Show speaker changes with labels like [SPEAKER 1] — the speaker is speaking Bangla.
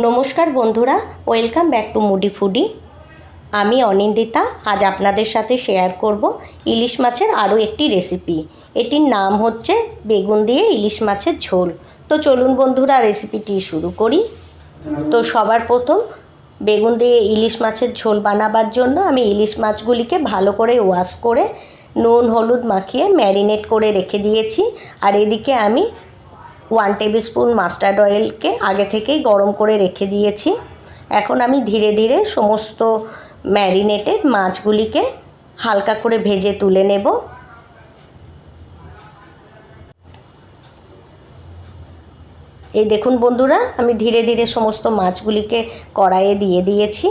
[SPEAKER 1] নমস্কার বন্ধুরা, welcome back to moody foodie. আমি অনিন্দিতা। আজ আপনাদের সাথে শেয়ার করব ইলিশ মাছের আরও একটি রেসিপি। এটির নাম হচ্ছে বেগুন দিয়ে ইলিশ মাছের ঝোল। তো চলুন বন্ধুরা, রেসিপিটি শুরু করি। তো সবার প্রথম বেগুন দিয়ে ইলিশ মাছের ঝোল বানাবার জন্য আমি ইলিশ মাছগুলিকে ভালো করে ওয়াশ করে নুন হলুদ মাখিয়ে ম্যারিনেট করে রেখে দিয়েছি। আর এদিকে আমি 1 টেবিল স্পুন মাস্টার্ড অয়েলকে আগে থেকেই গরম করে রেখে দিয়েছি। এখন আমি ধীরে ধীরে সমস্ত ম্যারিনেটেড মাছগুলিকে হালকা করে ভেজে তুলে নেব। এই দেখুন বন্ধুরা, আমি ধীরে ধীরে সমস্ত মাছগুলিকে কড়াইয়ে দিয়ে দিয়েছি।